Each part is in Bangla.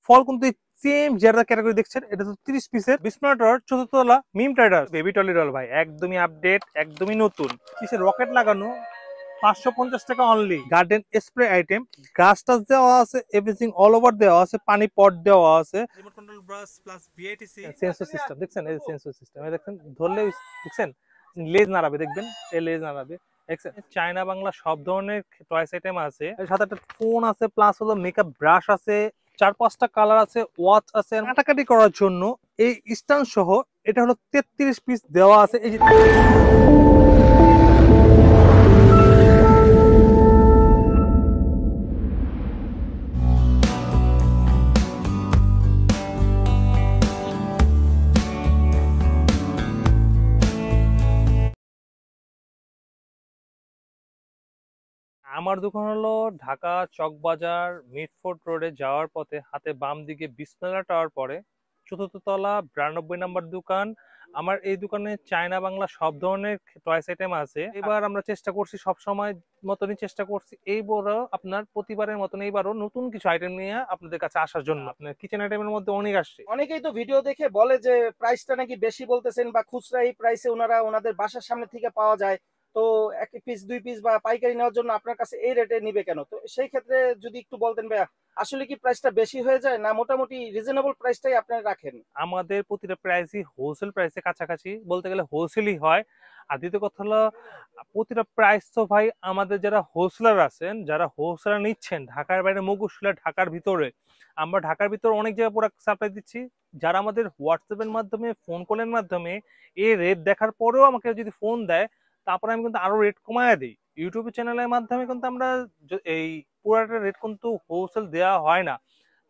ফল কিন্তু সেম যেটা ক্যাটাগরি দেখছেন, এটা তো 30 পিসের বিসমার্টর চতুর্থ তলা মিম ট্রেডার বেবি টলিরল ভাই, একদমই আপডেট, একদমই নতুন। কিসের রকেট লাগানো, 550 টাকা অনলি। গার্ডেন স্প্রে আইটেম, গাছ টাছ দেওয়া আছে, এভরিথিং অল ওভার দেওয়া আছে, পানি পট দেওয়া আছে, remote control brush plus VITC sensor system. দেখছেন এই সেন্সর সিস্টেম, এই দেখেন ধরলে দেখছেন লেজ নাড়াবে, দেখবেন এই লেজ নাড়াবে। দেখছেন চায়না বাংলা সব ধরনের টয়েস আইটেম আছে, সাথে একটা ফোন আছে, প্লাস হলো মেকআপ ব্রাশ আছে, 4-5টা কালার আছে, ওয়াচ আছে। কাটাকাটি করার জন্য এই স্ট্যান্ড সহ এটা হলো 33 পিস দেওয়া আছে। এই যে আমার দোকান হলো ঢাকা চকবাজার মিটফোর্ড রোডে যাওয়ার পথে হাতে বাম দিকে বিসমিল্লাহ টাওয়ার পরে, চতুর্থ তলা 92 নম্বর দোকান। আমার এই দোকানে চায়না বাংলা সব ধরনের টয়েস আইটেম আছে। এবার আমরা চেষ্টা করছি সব সময় মতনই চেষ্টা করছি এইবারও আপনার প্রতিবারের মতন এইবারও নতুন কিছু আইটেম নিয়ে আপনাদের কাছে আসার জন্য। আপনার কিচেন আইটেমের মধ্যে অনেক আসছে। অনেকেই তো ভিডিও দেখে বলে যে প্রাইসটা নাকি বেশি বলতেছেন, বা খুচরা এই প্রাইসে ওনারা ওনাদের বাসার সামনে থেকে পাওয়া যায়। তো এক পিস দুই পিস বা পাইকারি নেওয়ার জন্য আপনার কাছে এই রেটে নিবে কেন? তো সেই ক্ষেত্রে যদি একটু বলতেন ভাইয়া, আসলে কি প্রাইসটা বেশি হয়ে যায় না মোটামুটি রিজনেবল প্রাইসটাই আপনারা রাখেন? আমাদের প্রতিটা প্রাইসই হোলসেল প্রাইসে কাছাকাছি, বলতে গেলে হোলসেলই হয়। আর দ্বিতীয় কথা হলো প্রতিটা প্রাইস তো ভাই আমাদের যারা হোলসেলার আছেন, যারা হোলসেলার নিচ্ছেন ঢাকার বাইরে মগুশুলা, ঢাকার ভিতরে আমরা ঢাকার ভিতরে অনেক জায়গায় প্রোডাক্ট সাপ্লাই দিচ্ছি। যারা আমাদের হোয়াটসঅ্যাপের মাধ্যমে, ফোন কলের মাধ্যমে এই রেট দেখার পরেও আমাকে যদি ফোন দেয়, তারপরে আমি কিন্তু আরো রেট কমায় দিই। ইউটিউব চ্যানেলের মাধ্যমে কিন্তু আমরা এই পুরাটা রেট কিন্তু হোলসেল দেওয়া হয় না,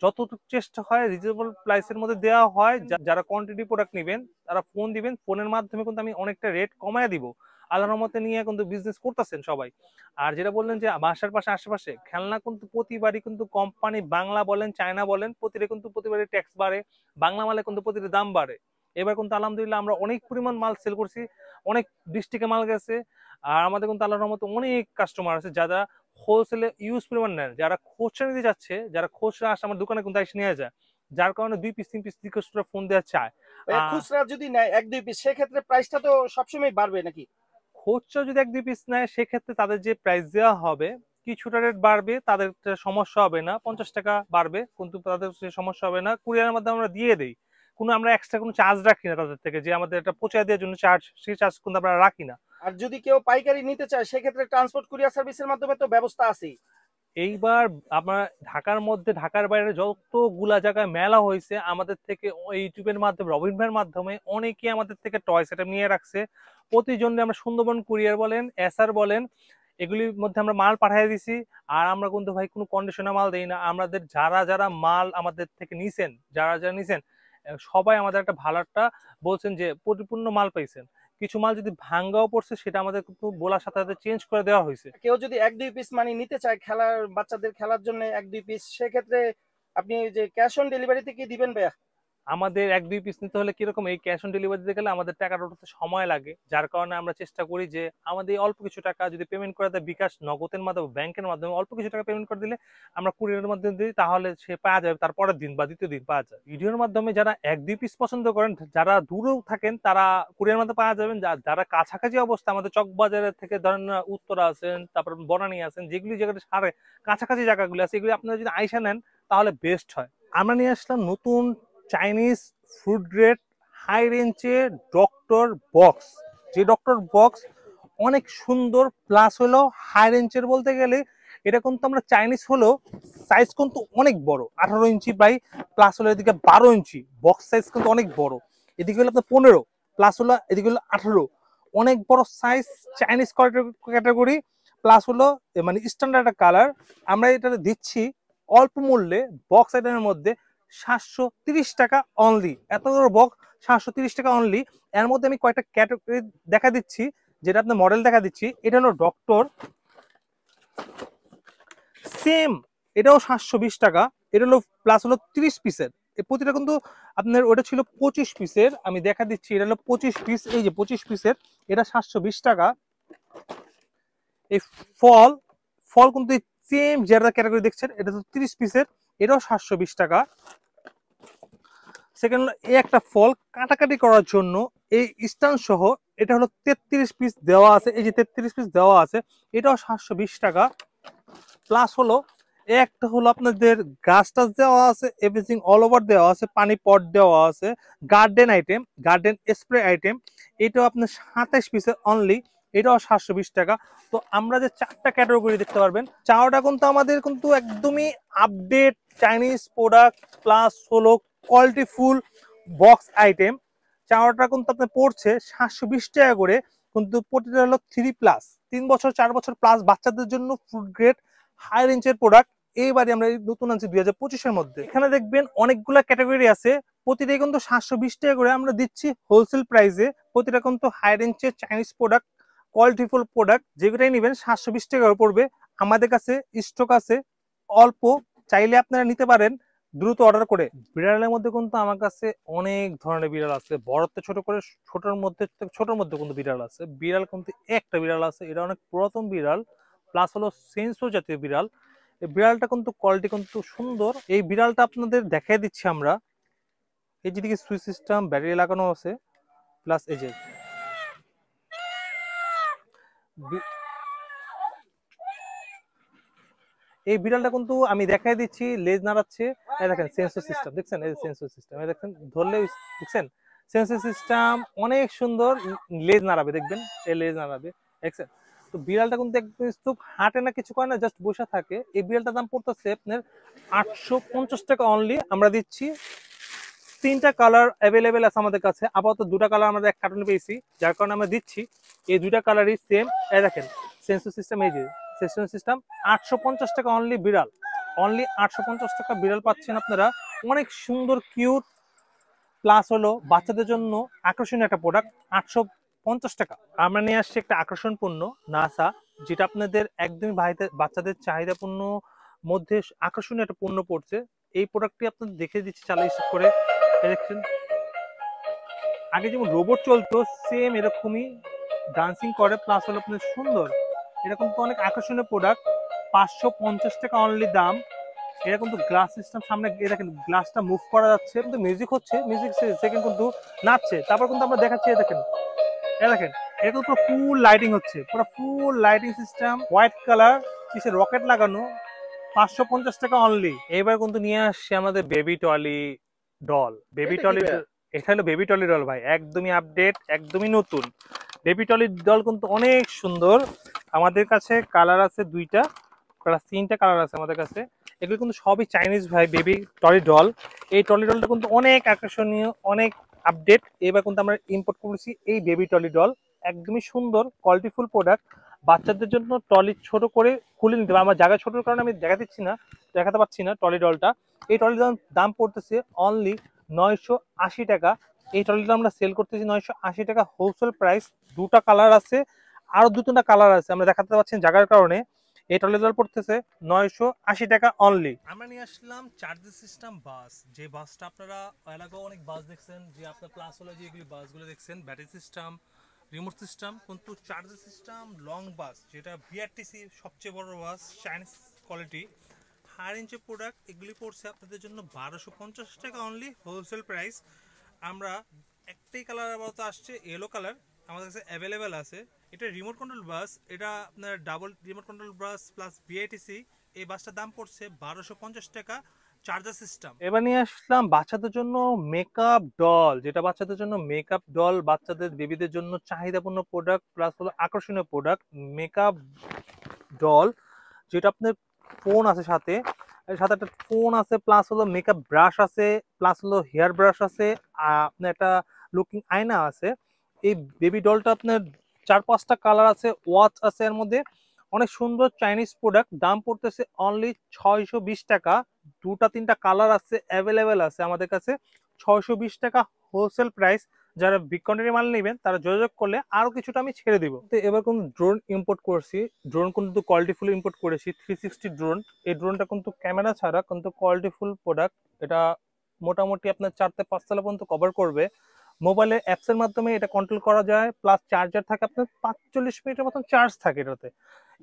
যতটুকু চেষ্টা হয় রিজনেবল প্রাইসের মধ্যে দেওয়া হয়। যারা কোয়ান্টিটি প্রোডাক্ট নেবেন তারা ফোন দিবেন, ফোনের মাধ্যমে কিন্তু আমি অনেকটা রেট কমায় দিব। আল্লাহর রহমতে নিয়ে কিন্তু বিজনেস করতেছেন সবাই। আর যেটা বললেন যে বাসার পাশে আশেপাশে খেলনা, কিন্তু প্রতিবারই কিন্তু কোম্পানি বাংলা বলেন চায়না বলেন প্রতিটা কিন্তু প্রতিবারই ট্যাক্স বাড়ে, বাংলা মালে কিন্তু প্রতিটা দাম বাড়ে। এবার কিন্তু আলহামদুলিল্লাহ আমরা অনেক পরিমাণ মাল সেল করছি, অনেক ডিস্ট্রিক্টে মাল গেছে। আর আমাদের কিন্তু আল্লাহর রহমতে অনেক কাস্টমার আছে যারা হোলসেলে ইউজ পরিমাণ নেন। যারা খুচরা নিতে যাচ্ছে, যারা খুচরা আসে আমার দোকানে কিন্তু এসে নিয়ে যায়, যার কারণে 2 পিস 3 পিস রিকোয়েস্টরা ফোন দেওয়া চায়। ভাইয়া খুচরা যদি নেয় এক দুই পিস, সেক্ষেত্রে প্রাইসটা তো সবসময় বাড়বে নাকি? খুচরা যদি 1-2 পিস নেয় সেক্ষেত্রে তাদের যে প্রাইস দেওয়া হবে কিছুটা রেট বাড়বে, তাদের সমস্যা হবে না। 50 টাকা বাড়বে কিন্তু তাদের সে সমস্যা হবে না, কুরিয়ারের মাধ্যমে আমরা দিয়ে দিই। কোনো আমরা এক্সট্রা কোনো চার্জ রাখি না তাদের থেকে, যে আমাদের এটা পৌঁছে দেওয়ার জন্য চার্জ, সেই চার্জ কিন্তু আমরা রাখি না। আর যদি কেউ পাইকারি নিতে চায় সেক্ষেত্রে ট্রান্সপোর্ট কুরিয়ার সার্ভিসের মাধ্যমে তো ব্যবস্থা আছেই। এইবার আমরা ঢাকার মধ্যে ঢাকার বাইরে যতগুলা জায়গায় মেলা হয়েছে আমাদের থেকে ইউটিউবের মাধ্যমে, রবিন ভাইয়ের মাধ্যমে অনেকে আমাদের থেকে টয় সেটা নিয়ে রাখছে। প্রতিজনে আমরা সুন্দরবন কুরিয়ার বলেন, এসআর বলেন, এগুলির মধ্যে আমরা মাল পাঠিয়ে দিছি। আর আমরা কিন্তু ভাই কোনো কন্ডিশনে মাল দেই না। আমাদের যারা যারা মাল আমাদের থেকে নিছেন, যারা যারা নিছেন সবাই আমাদের একটা ভালো একটা বলছেন যে পরিপূর্ণ মাল পাইছেন। কিছু মাল যদি ভাঙ্গাও পড়ছে সেটা আমাদের কিন্তু বলার সাথে সাথে চেঞ্জ করে দেওয়া হয়েছে। কেউ যদি এক দুই পিস মানে নিতে চায় খেলার, বাচ্চাদের খেলার জন্য এক দুই পিস, সেক্ষেত্রে আপনি যে ক্যাশ অন ডেলিভারিতে কি দিবেন ভাইয়া? আমাদের 1-2 পিস নিতে হলে কিরকম, এই ক্যাশ অন ডেলিভারি দিতে গেলে আমাদের টাকাটা উঠাতে সময় লাগে, যার কারণে আমরা চেষ্টা করি যে আমাদের অল্প কিছু টাকা যদি পেমেন্ট করে দেয় বিকাশ নগদের মাধ্যমে, ব্যাংকের মাধ্যমে অল্প কিছু টাকা পেমেন্ট করে দিলে আমরা কুরিয়ারের মাধ্যমে দিই, তাহলে সে পাওয়া যাবে তার পরের দিন বা দ্বিতীয় দিন পাওয়া যায়। ভিডিওর মাধ্যমে যারা 1-2 পিস পছন্দ করেন, যারা দূরেও থাকেন তারা কুরিয়ার মাধ্যমে পাওয়া যাবেন। যারা কাছাকাছি অবস্থা আমাদের চকবাজারের থেকে ধরেন উত্তরা আছেন, তারপর বনানী আছেন, যেগুলি জায়গাটা সারে কাছাকাছি জায়গাগুলো আছে, এগুলি আপনারা যদি আইসা নেন তাহলে বেস্ট হয়। আমরা নিয়ে আসলাম নতুন চাইনিজ ফুড গ্রেড হাই রেঞ্জের ডক্টর বক্স। যে ডক্টর বক্স অনেক সুন্দর, প্লাস হলো হাই রেঞ্জের বলতে গেলে এটা কিন্তু আমরা চাইনিজ হলো সাইজ কিন্তু অনেক বড়, 18 ইঞ্চি বাই প্লাস হলো এদিকে 12 ইঞ্চি, বক্স সাইজ কিন্তু অনেক বড়। এদিকে হলো আপনার 15 প্লাস হলো এদিকে হলো 18, অনেক বড় সাইজ, চাইনিজ ক্যাটাগরি, প্লাস হলো মানে স্ট্যান্ডার্ড একটা কালার। আমরা এটা দিচ্ছি অল্প মূল্যে বক্স আইটেমের মধ্যে 730 টাকা অনলি। এত বড় বক্স 730 টাকা অনলি। এর মধ্যে আমি কয়েকটা ক্যাটাগরি দেখা দিচ্ছি, যেটা আপনার মডেল দেখা দিচ্ছি। এটা হলো ডক্টর, সেম এটাও 720 টাকা। এটা হলো প্লাস হলো 30 পিসের, এই প্রতিটা কিন্তু আপনার ওটা ছিল 25 পিসের, আমি দেখা দিচ্ছি এটা হলো 25 পিস। এই যে 25 পিসের, এটা 720 টাকা। এই ফল, ফল কিন্তু সেম যেটা ক্যাটাগরি দেখছেন এটা তো 30 পিসের, এটাও 720 টাকা। সেকেন্ড হলো এই একটা ফল কাটাকাটি করার জন্য এই স্ট্যান্ড সহ এটা হলো 33 পিস দেওয়া আছে, এই যে 33 পিস দেওয়া আছে, এটাও 720 টাকা। প্লাস হলো এই একটা হলো আপনাদের গাছ টাছ দেওয়া আছে, এভরিথিং অল ওভার দেওয়া আছে, পানি পট দেওয়া আছে, garden item, garden spray item, এটাও আপনার 27 পিসের অনলি, এটাও 720 টাকা। তো আমরা যে 4টা ক্যাটাগরি দেখতে পারবেন, চাওয়াটা কিন্তু আমাদের কিন্তু একদমই আপডেট চাইনিজ প্রোডাক্ট, প্লাস হলো কোয়ালিটি ফুল বক্স আইটেম। চাওয়াটা কিন্তু আপনার পড়ছে 720 টাকা করে, কিন্তু প্রতিটা হলো 3+, 3 বছর 4 বছর প্লাস বাচ্চাদের জন্য ফুড গ্রেড হাই রেঞ্জের প্রোডাক্ট। এইবারে আমরা এই নতুন আনছি 2025-এর মধ্যে। এখানে দেখবেন অনেকগুলা ক্যাটাগরি আছে, প্রতিটাই কিন্তু 720 টাকা করে আমরা দিচ্ছি হোলসেল প্রাইসে। প্রতিটা কিন্তু হাই রেঞ্জের চাইনিজ প্রোডাক্ট, কোয়ালিটিফুল প্রোডাক্ট, যেগুলোই নেবেন 720 টাকা করে পড়বে। আমাদের কাছে স্টক আছে অল্প, চাইলে আপনারা নিতে পারেন দ্রুত অর্ডার করে। বিড়ালের মধ্যে কিন্তু আমার কাছে অনেক ধরনের বিড়াল আছে, বড় থেকে ছোট করে, ছোটর মধ্যে কিন্তু বিড়াল আছে। বিড়াল কিন্তু একটা বিড়াল আছে, এটা অনেক পুরাতন বিড়াল, প্লাস হলো সেন্সো জাতীয় বিড়াল। এই বিড়ালটা কিন্তু কোয়ালিটি কিন্তু সুন্দর। এই বিড়ালটা আপনাদের দেখাই দিচ্ছি আমরা। এই যেদিকে সুইচ সিস্টেম, ব্যাটারি লাগানো আছে, প্লাস এই যে এই বিড়ালটা কিন্তু আমি দেখাই দিচ্ছি, লেজ নাড়াচ্ছে, এই দেখেন সেন্সর সিস্টেম দেখছেন, এই সেন্সর সিস্টেম এই দেখেন, ধরলে দেখছেন সেন্সর সিস্টেম অনেক সুন্দর, লেজ নাড়াবে দেখবেন, এই লেজ নাড়াবে দেখছেন। তো বিড়ালটা কিন্তু একদম স্তূপ, হাঁটে না, কিছু করে না, জাস্ট বসে থাকে। এই বিড়ালটার দাম পড়তেছে আপনার 850 টাকা অনলি। আমরা দিচ্ছি 3টা কালার অ্যাভেলেবেল আছে আমাদের কাছে, আপাতত 2টা কালার আমাদের এক কার্টুনে পেয়েছি, যার কারণে আমরা দিচ্ছি এই 2টা কালারই সেম। এই দেখেন সেন্সর সিস্টেম, এই যে সেন্সর সিস্টেম, 850 টাকা অনলি বিড়াল, অনলি 850 টাকা বিড়াল পাচ্ছেন আপনারা। অনেক সুন্দর কিউট, প্লাস হলো বাচ্চাদের জন্য আকর্ষণীয় একটা প্রোডাক্ট। 850 টাকা। আমরা নিয়ে আসছি একটা আকর্ষণপূর্ণ নাসা, যেটা আপনাদের একদমই বাচ্চাদের চাহিদাপূর্ণ মধ্যে আকর্ষণীয় একটা পণ্য পড়ছে। এই প্রোডাক্টটি আপনাদের দেখে দিচ্ছি চালিয়ে করে, দেখছেন আগে যেমন রোবট চলতো সেম এরকমই ডান্সিং করে, প্লাস হলো আপনার সুন্দর। এরকম তো অনেক আকর্ষণীয় প্রোডাক্ট, 550 টাকা অনলি দাম। এটা কিন্তু গ্লাস সিস্টেম, সামনে দেখেন গ্লাসটা মুভ করা যাচ্ছে, কিন্তু মিউজিক হচ্ছে, মিউজিক সেকেন্ড কিন্তু নাচছে। তারপর কিন্তু আমরা দেখাচ্ছি, দেখেন দেখেন এটা কিন্তু পুরো ফুল লাইটিং হচ্ছে, পুরো full lighting system, white colour, কিসে রকেট লাগানো, 550 টাকা অনলি। এবার কিন্তু নিয়ে আসছে আমাদের বেবি টলি ডল। বেবি টলি, এটা হলো বেবি টলি ডল ভাই, একদমই আপডেট, একদমই নতুন। বেবি টলির ডল কিন্তু অনেক সুন্দর। আমাদের কাছে কালার আছে 2টা, প্লাস 3টা কালার আছে আমাদের কাছে। এগুলো কিন্তু সবই চাইনিজ ভাই, বেবি টলি ডল। এই টলি ডলটা কিন্তু অনেক আকর্ষণীয়, অনেক আপডেট। এবার কিন্তু আমরা ইম্পোর্ট করেছি এই বেবি টলি ডল, একদমই সুন্দর কোয়ালিটিফুল প্রোডাক্ট। বাচ্চাদের জন্য টলি ছোট করে খুলে নিতে হবে, আমার জায়গা ছোটোর কারণে আমি দেখাতে পাচ্ছি না টলি ডলটা। এই টলির দাম পড়তেছে অনলি 980 টাকা। এই টলিটা আমরা সেল করতেছি 980 টাকা হোলসেল প্রাইস। 2টা কালার আছে, আরো 2-3টা কালার আছে, আমরা দেখাতে পাচ্ছি জায়গার কারণে। এই টলি ডল পড়তেছে 980 টাকা অনলি। আমরা নিয়ে আসলাম চার্জিং সিস্টেম বাস, যে বাসটা আপনারা এলাকায় অনেক বাস দেখছেন, যে আপনার প্লাস হলো যে এগুলি বাসগুলো দেখছেন, ব্যাটারি সিস্টেম, রিমোট সিস্টেম, কিন্তু চার্জিং সিস্টেম লং বাস, যেটা বিআরটিসির সবচেয়ে বড় বাস, চাইনিজ কোয়ালিটি, হাই রেঞ্জের প্রোডাক্ট। এগুলি পড়ছে আপনাদের জন্য 1250 টাকা অনলি হোলসেল প্রাইস। আমরা একটাই কালার আপাতত আসছে, ইয়েলো কালার আমাদের কাছে অ্যাভেলেবেল আছে। এটা রিমোট কন্ট্রোল বাস, এটা আপনার double remote control bus plus BITC. এই বাসটার দাম পড়ছে 1250 টাকা, চার্জার সিস্টেম। এবার নিয়ে আসলাম বাচ্চাদের জন্য মেকআপ ডল, যেটা বাচ্চাদের জন্য মেকআপ ডল, বাচ্চাদের বেবিদের জন্য চাহিদাপূর্ণ প্রোডাক্ট, প্লাস হলো আকর্ষণীয় প্রোডাক্ট মেকআপ ডল, যেটা আপনার ফোন আছে সাথে, এর সাথে একটা ফোন আছে, প্লাস হলো মেকআপ ব্রাশ আছে, প্লাস হলো হেয়ার ব্রাশ আছে, আপনার একটা লুকিং আয়না আছে। এই বেবি ডলটা আপনার 4-5টা কালার আছে, ওয়াচ আছে এর মধ্যে, অনেক সুন্দর চাইনিজ প্রোডাক্ট। দাম পড়তেছে অনলি 620 টাকা। 2-3টা কালার আছে, অ্যাভেলেবেল আছে আমাদের কাছে, 620 টাকা হোলসেল প্রাইস। যারা বিগ কোয়ান্টিটি মাল নেবেন তারা যোগাযোগ করলে আরো কিছুটা আমি ছেড়ে দিব। তো এবার কোন ড্রোন ইম্পোর্ট করছি, ড্রোন কিন্তু কোয়ালিটিফুল ইম্পোর্ট করেছি, 360 ড্রোন। এই ড্রোনটা কিন্তু ক্যামেরা ছাড়া কিন্তু কোয়ালিটিফুল প্রোডাক্ট। এটা মোটামুটি আপনার 4 থেকে 5 তলা পর্যন্ত কভার করবে। মোবাইলের অ্যাপস এর মাধ্যমে এটা কন্ট্রোল করা যায়, প্লাস চার্জার থাকে আপনার 45 মিনিটের মতন চার্জ থাকে এটাতে।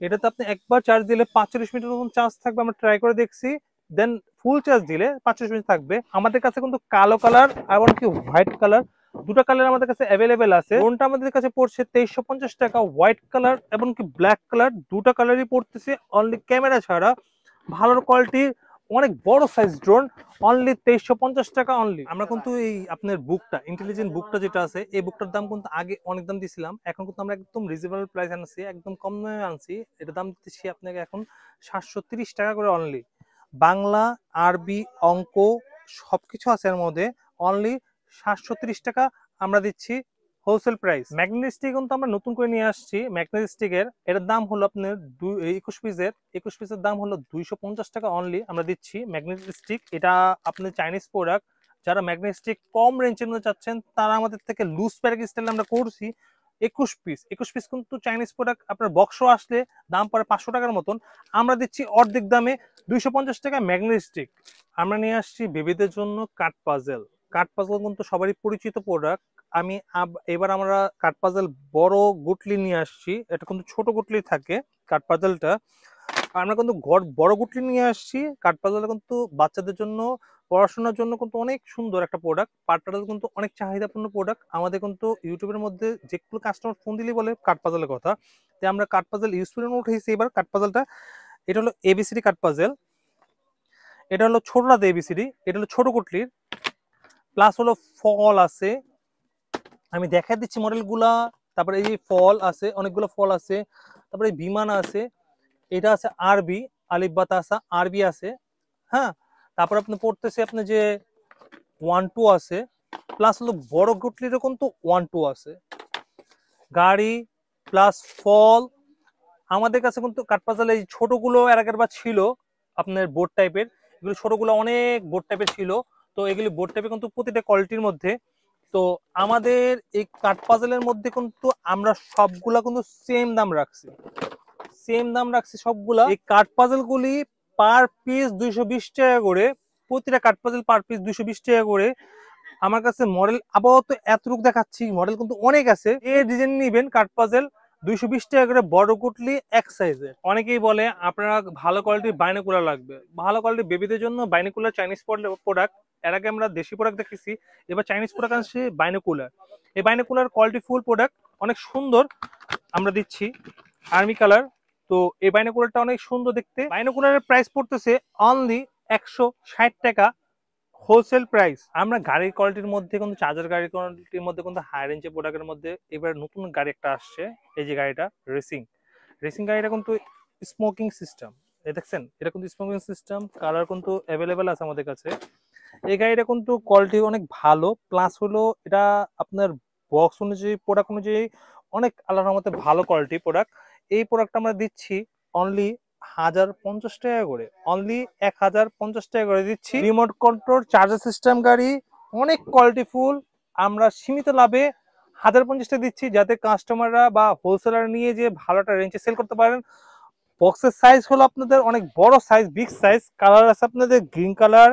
এটাতে আপনি একবার চার্জ দিলে 45 মিনিটের মতন চার্জ থাকবে, আমরা ট্রাই করে দেখছি। দেন ফুল চার্জ দিলে 500 mAh থাকবে। আমাদের কাছে কিন্তু কালো কালার এবং কি হোয়াইট কালার, দুটো কালার আমাদের কাছে অ্যাভেলেবেল আছে। কোনটা আমাদের কাছে পড়ছে 2350 টাকা, হোয়াইট কালার এবং কি ব্ল্যাক কালার, দুটো কালারই পড়তেছে অনলি ক্যামেরা ছাড়া। ভালো কোয়ালিটির অনেক বড় সাইজ ড্রোন, অনলি 2350 টাকা অনলি। আমরা কিন্তু এই আপনার বুকটা, ইন্টেলিজেন্ট বুকটা যেটা আছে, এই বুকটার দাম কিন্তু আগে অনেক দাম দিছিলাম, এখন কিন্তু আমরা একদম রিজনেবল প্রাইস আনছি, একদম কম দামে আনছি। এটার দাম দিচ্ছি আপনাকে এখন 730 টাকা করে অনলি। বাংলা, আরবি, অঙ্ক সবকিছু আছে এর মধ্যে, অনলি 730 টাকা আমরা দিচ্ছি হোলসেল প্রাইস। ম্যাগনেট স্টিক কিন্তু আমরা নতুন করে নিয়ে আসছি। ম্যাগনেট স্টিকের এটার দাম হলো আপনার 21 পিসের দাম হলো 250 টাকা অনলি আমরা দিচ্ছি ম্যাগনেট স্টিক। এটা আপনার চাইনিজ প্রোডাক্ট। যারা ম্যাগনেট স্টিক কম রেঞ্জের মধ্যে চাচ্ছেন তারা আমাদের থেকে লুজ প্যাকেজ স্টাইল আমরা করছি 21 পিস কিন্তু চাইনিজ প্রোডাক্ট আপনার বক্সও আসলে দাম পড়ে 500 টাকার মতন, আমরা দিচ্ছি অর্ধেক দামে 250 টাকা ম্যাগনেট স্টিক। আমরা নিয়ে আসছি বেবিদের জন্য কাঠ পাজেল। কাঠ পাজেল কিন্তু সবারই পরিচিত প্রোডাক্ট। এবার আমরা কাঠ পাজেল বড় গুটলি নিয়ে আসছি। এটা কিন্তু ছোট গুটলি থাকে কাঠ পাজেলটা, আমরা কিন্তু বড় গুটলি নিয়ে আসছি। কাঠ পাজেল কিন্তু বাচ্চাদের জন্য, পড়াশোনার জন্য কিন্তু অনেক সুন্দর একটা প্রোডাক্ট। কাঠ পাজেল কিন্তু অনেক চাহিদাপূর্ণ প্রোডাক্ট। আমাদের কিন্তু ইউটিউবের মধ্যে যেগুলো কাস্টমার ফোন দিলে বলে কাঠ পাজেলের কথা, তাই আমরা কাঠ পাজেল ইউজ করে উঠেছি এবার কাঠ পাজেলটা। এটা হলো এবিসিডি কাঠ পাজেল, এটা হলো ছোটটাতে এবিসিডি, এটা হলো ছোট কুটলির। প্লাস হলো ফল আছে, আমি দেখা দিচ্ছি মডেলগুলা। তারপরে এই যে ফল আছে, অনেকগুলো ফল আছে। তারপরে বিমান আছে, এটা আছে আরবি, আলিফ বা তাসা আরবি আছে। হ্যাঁ, তারপর আপনি পড়তেছে আপনি যে 1-2 আছে। প্লাস হলো বড় গুটলিরও কিন্তু 1-2 আছে। গাড়ি প্লাস ফল। আমাদের কাছে কিন্তু কাঠপাজাল এই ছোটগুলো এর আগের বার ছিল আপনার বোর্ড টাইপের, এগুলো ছোটগুলো অনেক বোর্ড টাইপের ছিল। তো এগুলি বোর্ড টাইপের কিন্তু প্রতিটা কোয়ালিটির মধ্যে। তো আমাদের এই কাঠপাজালের মধ্যে কিন্তু আমরা সবগুলা কিন্তু সেম দাম রাখছি সবগুলা। এই কাঠপাজাল গুলি পার পিস 220 টাকা করে, প্রতিটা কাঠপাজাল পার পিস 220 টাকা করে। আমার কাছে মডেল আপাতত এতটুকু দেখাচ্ছি, মডেল কিন্তু অনেক আছে। এই ডিজাইন নিবেন কাঠপাজেল 220 টাকা করে, বড় কুটলি এক সাইজের। অনেকেই বলে আপনারা ভালো কোয়ালিটির বাইনোকুলার লাগবে, ভালো কোয়ালিটির বেবিদের জন্য বাইনোকুলার চাইনিজ প্রোডাক্ট। এর আগে আমরা দেশি প্রোডাক্ট দেখেছি, এবার চাইনিজ প্রোডাক্ট আসছে বাইনোকুলার। এই বাইনোকুলার কোয়ালিটি ফুল প্রোডাক্ট, অনেক সুন্দর আমরা দিচ্ছি আর্মি কালার। তো এই বাইনোকুলারটা অনেক সুন্দর দেখতে। বাইনোকুলারের প্রাইস পড়তেছে অনলি 160 টাকা হোলসেল প্রাইস। আমরা গাড়ির কোয়ালিটির মধ্যে কিন্তু, চার্জার গাড়ির কোয়ালিটির মধ্যে কিন্তু হাই রেঞ্জের প্রোডাক্টের মধ্যে এবার নতুন গাড়ি একটা আসছে। এই যে গাড়িটা রেসিং রেসিং গাড়িটা কিন্তু স্মোকিং সিস্টেম, দেখছেন এটা কিন্তু স্মোকিং সিস্টেম, কালার কিন্তু অ্যাভেলেবেল আছে আমাদের কাছে। এই গাড়িটা কিন্তু কোয়ালিটি অনেক ভালো। প্লাস হলো এটা আপনার বক্স অনুযায়ী, প্রোডাক্ট অনুযায়ী অনেক আল্লাহর মধ্যে ভালো কোয়ালিটি প্রোডাক্ট। এই প্রোডাক্টটা আমরা দিচ্ছি অনলি 1050 টাকা করে, অনলি 1050 টাকা করে দিচ্ছি। রিমোট কন্ট্রোল চার্জার সিস্টেম গাড়ি, অনেক কোয়ালিটি ফুল। আমরা সীমিত লাভে 1050 টাকা দিচ্ছি, যাতে কাস্টমাররা বা হোলসেলার নিয়ে যে ভালো একটা রেঞ্জে সেল করতে পারেন। বক্সের সাইজ হলো আপনাদের অনেক বড় সাইজ, বিগ সাইজ। কালার আছে আপনাদের green colour,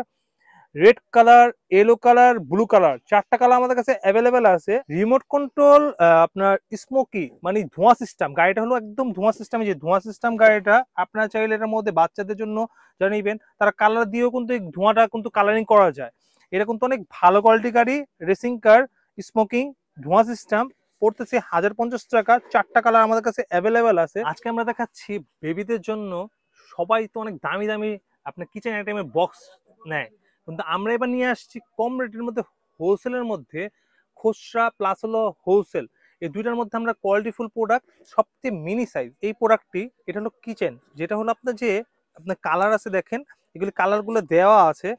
red colour, yellow colour, blue colour, 4টা কালার আমাদের কাছে অ্যাভেলেবেল আছে। রিমোট কন্ট্রোল আপনার স্মোকি মানে ধোঁয়া সিস্টেম, গাড়িটা হলো একদম ধোঁয়া সিস্টেম। যে ধোঁয়া সিস্টেম গাড়িটা আপনারা চাইলে এটার মধ্যে বাচ্চাদের জন্য যারা নিবেন তারা কালার দিয়েও কিন্তু এই ধোঁয়াটা কিন্তু কালারিং করা যায়। এটা কিন্তু অনেক ভালো কোয়ালিটি গাড়ি, রেসিং কার, স্মোকিং, ধোঁয়া সিস্টেম, পড়তেছে 1050 টাকা। 4টা কালার আমাদের কাছে অ্যাভেলেবেল আছে। আজকে আমরা দেখাচ্ছি বেবিদের জন্য। সবাই তো অনেক দামি দামি আপনার কিচেন আইটেমের বক্স নেয়, কিন্তু আমরা এবার নিয়ে আসছি কম রেটের মধ্যে, হোলসেলের মধ্যে। খুচরা প্লাস হলো হোলসেল, এই দুইটার মধ্যে আমরা কোয়ালিটিফুল প্রোডাক্ট। সবচেয়ে মিনি সাইজ এই প্রোডাক্টটি, এটা হলো কিচেন, যেটা হলো আপনার যে আপনার কালার আছে দেখেন, এগুলি কালারগুলো দেওয়া আছে,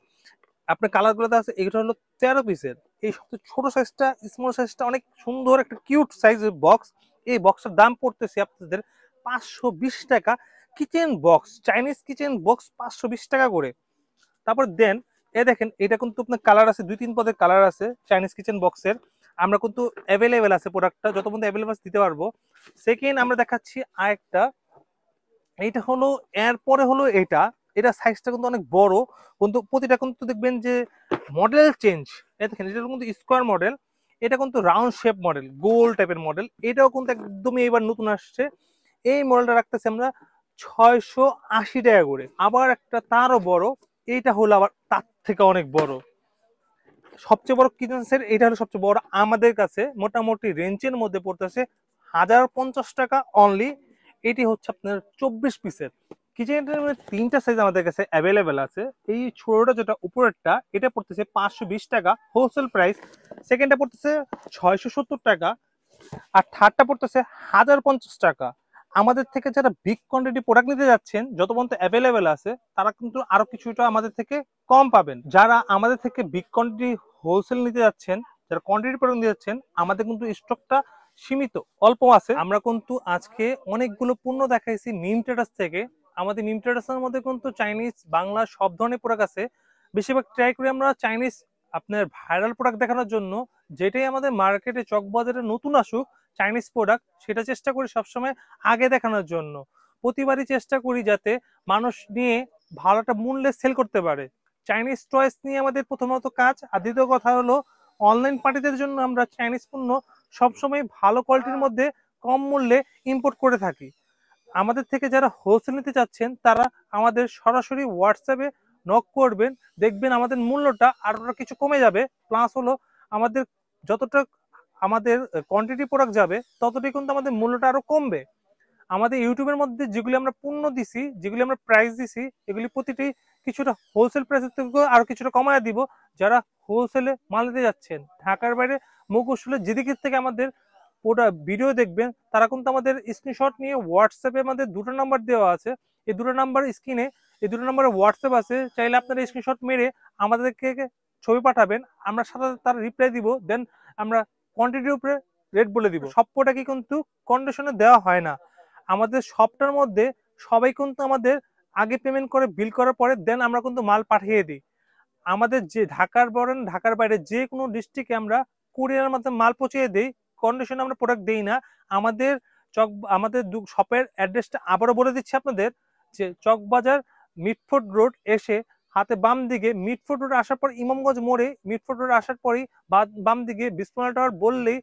আপনার কালারগুলোতে আছে। এগুলো হলো 13 পিসের। এই সবচেয়ে ছোট সাইজটা, স্মল সাইজটা অনেক সুন্দর একটা কিউট সাইজের বক্স। এই বক্সের দাম পড়তেছে আপনাদের 520 টাকা। Kitchen box, Chinese kitchen box 520 টাকা করে। তারপর দেন দেখেন, এটা কিন্তু আপনার কালার আছে, 2-3 পদের কালার আছে চাইনিজ কিচেন বক্সের। আমরা কিন্তু অ্যাভেলেবেল আছে প্রোডাক্টটা, যত পর্যন্ত অ্যাভেলেবেল দিতে পারবো। সেকেন্ড আমরা দেখাচ্ছি আরেকটা, এইটা হলো এরপরে হলো এটা সাইজটা কিন্তু অনেক বড়, কিন্তু প্রতিটা কিন্তু দেখবেন যে মডেল চেঞ্জ। দেখেন এটা কিন্তু স্কোয়ার মডেল, এটা কিন্তু রাউন্ড শেপ মডেল, গোল টাইপের মডেল। এটাও কিন্তু একদমই এবার নতুন আসছে। এই মডেলটা রাখতেছি আমরা 680 টাকা করে। আবার একটা তারও বড়, এইটা হলো আবার তার থেকে অনেক বড়। সবচেয়ে বড় কিচেন সেট এটা হলো সবচেয়ে বড় আমাদের কাছে, মোটামুটি রেঞ্জের মধ্যে পড়তেছে 1050 টাকা অনলি। এটি হচ্ছে আপনার 24 পিসের কিচেন। তিনটা সাইজ আমাদের কাছে অ্যাভেলেবেল আছে। এই ছোটটা যেটা উপরেরটা এটা পড়তেছে 520 টাকা হোলসেল প্রাইস, সেকেন্ডটা পড়তেছে 670 টাকা, আর থার্ডটা পড়তেছে 1050 টাকা। আমাদের থেকে যারা বিগ কোয়ান্টিটি প্রোডাক্ট নিতে যাচ্ছেন, যত পর্যন্ত অ্যাভেলেবেল আছে, তারা কিন্তু আরো কিছুটা আমাদের থেকে কম পাবেন। যারা আমাদের থেকে বিগ কোয়ান্টিটি হোলসেল নিতে যাচ্ছেন, যারা কোয়ান্টিটি প্রোডাক্ট নিতে যাচ্ছেন, আমাদের কিন্তু স্টকটা সীমিত, অল্প আছে। আমরা কিন্তু আজকে অনেকগুলো পণ্য দেখাইছি মিম ট্রেডার্স থেকে। আমাদের মিম ট্রেডার্স এর মধ্যে কিন্তু চাইনিজ, বাংলা সব ধরনের প্রোডাক্ট আছে। বেশিরভাগ ট্রাই করি আমরা চাইনিজ আপনার ভাইরাল প্রোডাক্ট দেখানোর জন্য, যেটাই আমাদের মার্কেটে চকবাজারে নতুন আসুক চাইনিজ প্রোডাক্ট, সেটা চেষ্টা করি সবসময় আগে দেখানোর জন্য। প্রতিবারই চেষ্টা করি যাতে মানুষ নিয়ে ভালো একটা মূল্যে সেল করতে পারে। চাইনিজ টয়েস নিয়ে আমাদের প্রথমত কাজ, আর দ্বিতীয় কথা হলো অনলাইন পার্টিদের জন্য আমরা চাইনিজ পণ্য সবসময় ভালো কোয়ালিটির মধ্যে কম মূল্যে ইম্পোর্ট করে থাকি। আমাদের থেকে যারা হোলসেল নিতে চাচ্ছেন, তারা আমাদের সরাসরি হোয়াটসঅ্যাপে নক করবেন, দেখবেন আমাদের মূল্যটা আরো কিছু কমে যাবে। প্লাস হলো আমাদের যতটা আমাদের কোয়ান্টিটি প্রোডাক্ট যাবে, ততটাই কিন্তু আমাদের মূল্যটা আরো কমবে। আমাদের ইউটিউবের মধ্যে যেগুলি আমরা পণ্য দিছি, যেগুলি আমরা প্রাইস দিছি, এগুলি প্রতিটি কিছুটা হোলসেল প্রাইসের থেকে আরো কিছুটা কমায় দিব। যারা হোলসেলে মাল নিতে যাচ্ছেন ঢাকার বাইরে, মফস্বলে যেদিকের থেকে আমাদের পুরো ভিডিও দেখবেন, তারা কিন্তু আমাদের স্ক্রিনশট নিয়ে হোয়াটসঅ্যাপে আমাদের দুটো নাম্বার দেওয়া আছে। এই দুটো নাম্বার স্ক্রিনে, এই দুটো নাম্বারে হোয়াটসঅ্যাপ আছে, চাইলে আপনারা স্ক্রিনশট মেরে আমাদেরকে ছবি পাঠাবেন, আমরা সাথে সাথে তার রিপ্লাই দিব। দেন আমরা কোয়ান্টিটির উপরে রেট বলে দিব। সব প্রোডাক্টই কিন্তু কন্ডিশনে দেওয়া হয় না। আমাদের শপটার মধ্যে সবাই কিন্তু আমাদের আগে পেমেন্ট করে বিল করার পরে দেন আমরা কিন্তু মাল পাঠিয়ে দিই। আমাদের যে ঢাকার বলেন ঢাকার বাইরে যে কোনো ডিস্ট্রিক্টে আমরা কুরিয়ারের মাধ্যমে মাল পৌঁছে দিই, কন্ডিশনে আমরা প্রোডাক্ট দেই না। আমাদের চক আমাদের শপের অ্যাড্রেসটা আবারও বলে দিচ্ছি আপনাদের, যে চকবাজার মিটফোর্ড রোড এসে হাতে বাম দিকে, মিটফোর্ড রোড আসার পর ইমামগঞ্জ মোড়ে, মিটফোর্ড রোড আসার পরই বাম দিকে বিসমিল্লাহ টাওয়ার বললেই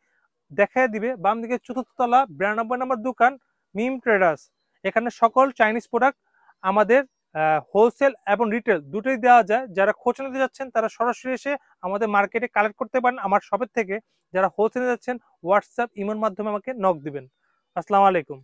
দেখায় দিবে, বাম দিকে চতুর্থ তলা 92 নম্বর দোকান মিম ট্রেডার্স। এখানে সকল চাইনিজ প্রোডাক্ট আমাদের হোলসেল এবং রিটেল দুটোই দেওয়া যায়। যারা খুচরা নিতে যাচ্ছেন তারা সরাসরি এসে আমাদের মার্কেটে কালেক্ট করতে পারেন আমার শপের থেকে। যারা হোলসেলে যাচ্ছেন হোয়াটসঅ্যাপ ইমোর মাধ্যমে আমাকে নক দিবেন। আসসালামু আলাইকুম।